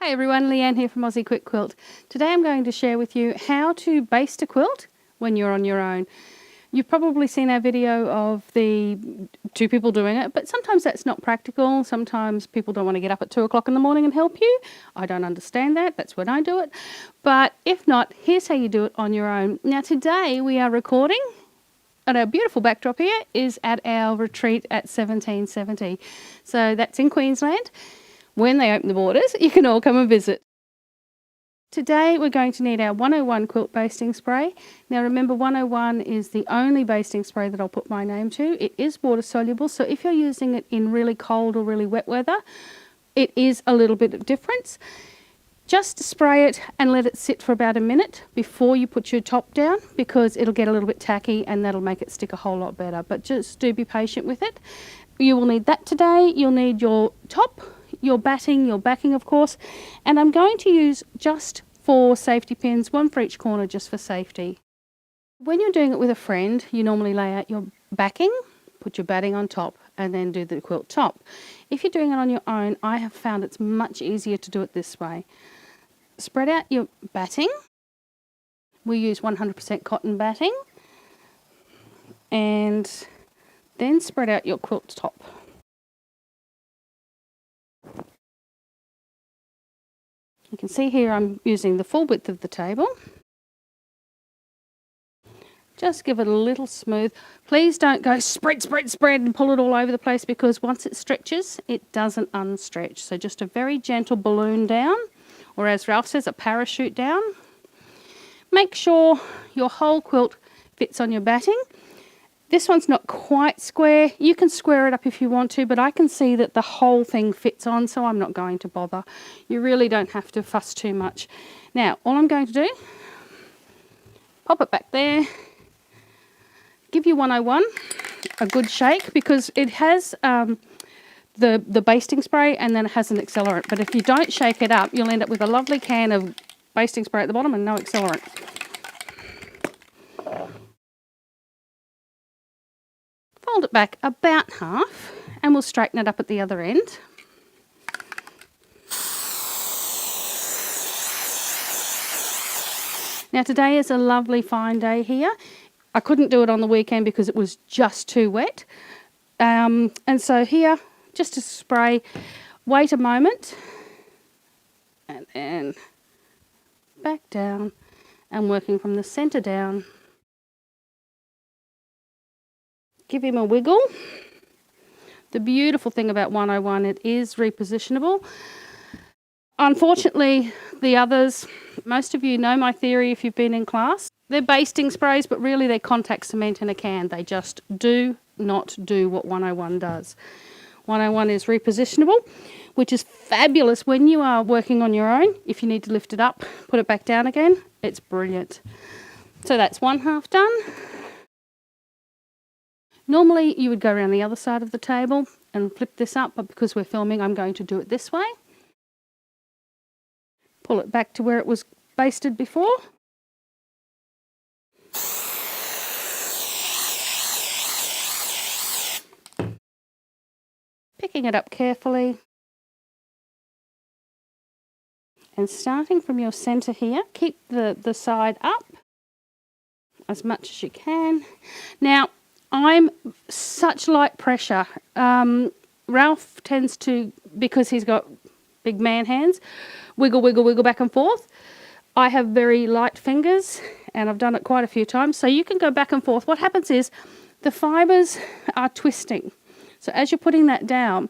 Hi everyone, Leanne here from Aussie Quilt. Today I'm going to share with you how to baste a quilt when you're on your own. You've probably seen our video of the two people doing it, but sometimes that's not practical. Sometimes people don't want to get up at 2 o'clock in the morning and help you. I don't understand that. That's when I do it. But if not, here's how you do it on your own. Now today we are recording, and our beautiful backdrop here is at our retreat at 1770. So that's in Queensland. When they open the borders, you can all come and visit. Today we're going to need our 101 quilt basting spray. Now remember, 101 is the only basting spray that I'll put my name to. It is water soluble, so if you're using it in really cold or really wet weather, it is a little bit of difference. Just spray it and let it sit for about a minute before you put your top down, because it'll get a little bit tacky and that'll make it stick a whole lot better. But just do be patient with it. You will need that today. You'll need your top, your batting, your backing of course, and I'm going to use just 4 safety pins, 1 for each corner, just for safety. When you're doing it with a friend, you normally lay out your backing, put your batting on top, and then do the quilt top. If you're doing it on your own, I have found it's much easier to do it this way. Spread out your batting. We use 100% cotton batting, and then spread out your quilt top. You can see here I'm using the full width of the table. Just give it a little smooth. Please don't go spread and pull it all over the place, because once it stretches, it doesn't unstretch. So just a very gentle balloon down, or as Ralph says, a parachute down. Make sure your whole quilt fits on your batting. This one's not quite square. You can square it up if you want to, but I can see that the whole thing fits on, so I'm not going to bother. You really don't have to fuss too much. Now, all I'm going to do, pop it back there, give you 101 a good shake, because it has the basting spray and then it has an accelerant. But if you don't shake it up, you'll end up with a lovely can of basting spray at the bottom and no accelerant. Fold it back about half and we'll straighten it up at the other end. Now today is a lovely fine day here. I couldn't do it on the weekend because it was just too wet. And so here, just to spray, wait a moment and then back down and working from the centre down. Give him a wiggle. The beautiful thing about 101, it is repositionable. Unfortunately, the others, most of you know my theory if you've been in class. They're basting sprays, but really they're contact cement in a can. They just do not do what 101 does. 101 is repositionable, which is fabulous when you are working on your own. If you need to lift it up, put it back down again, it's brilliant. So that's one half done. Normally you would go around the other side of the table and flip this up, but because we're filming, I'm going to do it this way. Pull it back to where it was basted before. Picking it up carefully. And starting from your centre here, keep the side up as much as you can. Now, I'm such light pressure. Ralph tends to, because he's got big man hands, wiggle back and forth. I have very light fingers and I've done it quite a few times, so you can go back and forth. What happens is the fibres are twisting. So as you're putting that down,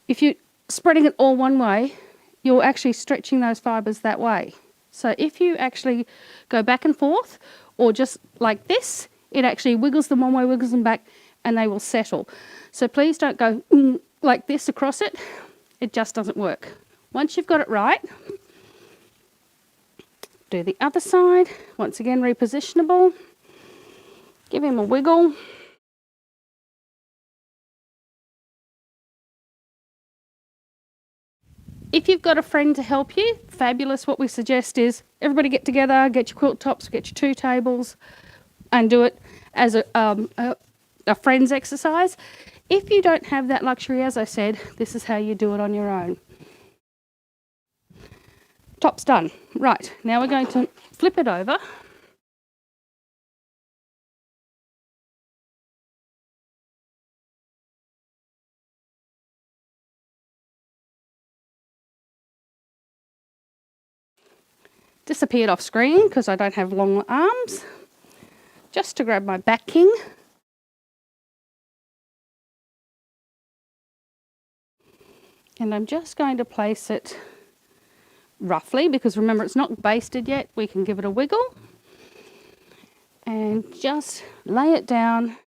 if you're spreading it all one way, you're actually stretching those fibres that way. So if you actually go back and forth, or just like this, it actually wiggles them one way, wiggles them back, and they will settle. So please don't go like this across it. It just doesn't work. Once you've got it right, do the other side. Once again, repositionable. Give him a wiggle. If you've got a friend to help you, fabulous. What we suggest is everybody get together, get your quilt tops, get your 2 tables, and do it as a friend's exercise. If you don't have that luxury, as I said, this is how you do it on your own. Top's done. Right, now we're going to flip it over. Disappeared off screen because I don't have long arms. Just to grab my backing. And I'm just going to place it roughly, because remember it's not basted yet. We can give it a wiggle. And just lay it down.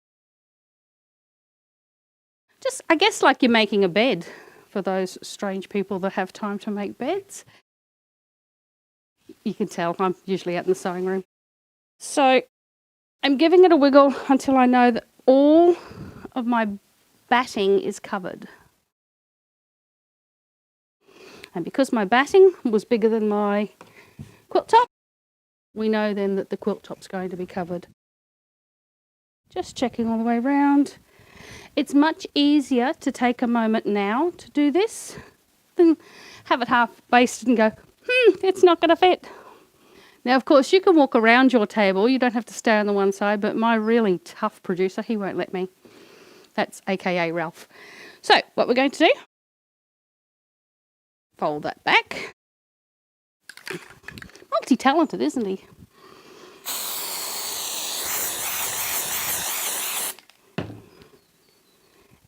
Just, I guess, like you're making a bed for those strange people that have time to make beds. You can tell I'm usually out in the sewing room. So I'm giving it a wiggle until I know that all of my batting is covered. And because my batting was bigger than my quilt top, we know then that the quilt top's going to be covered. Just checking all the way around. It's much easier to take a moment now to do this than have it half basted and go, it's not going to fit. Now, of course, you can walk around your table. You don't have to stay on the one side, but my really tough producer, he won't let me. That's AKA Ralph. So what we're going to do, fold that back. Multi-talented, isn't he?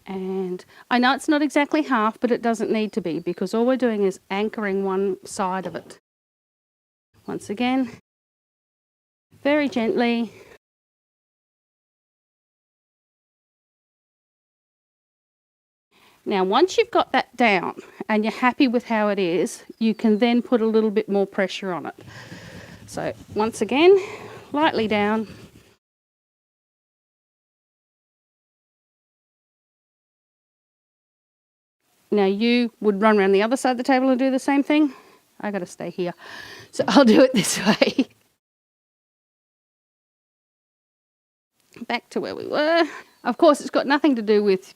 And I know it's not exactly half, but it doesn't need to be, because all we're doing is anchoring one side of it. Once again, very gently. Now, once you've got that down and you're happy with how it is, you can then put a little bit more pressure on it. So once again, lightly down. Now you would run around the other side of the table and do the same thing. I got to stay here. So I'll do it this way. Back to where we were. Of course, it's got nothing to do with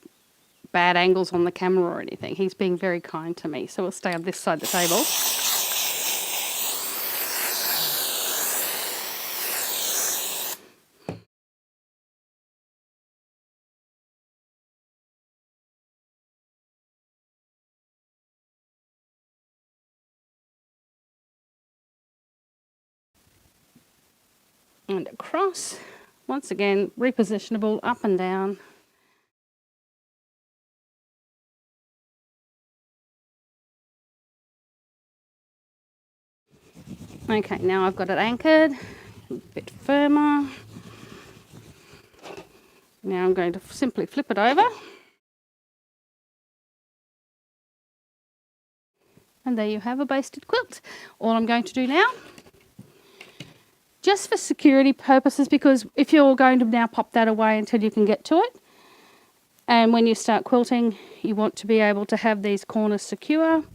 bad angles on the camera or anything. He's being very kind to me. So we'll stay on this side of the table. And across, once again, repositionable up and down. Okay, now I've got it anchored, a bit firmer. Now I'm going to simply flip it over. And there you have a basted quilt. All I'm going to do now, just for security purposes, because if you're going to now pop that away until you can get to it, and when you start quilting, you want to be able to have these corners secure,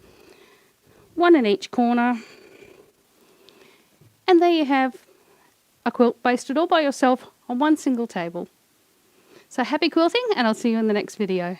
one in each corner. And there you have a quilt basted all by yourself on one single table. So happy quilting, and I'll see you in the next video.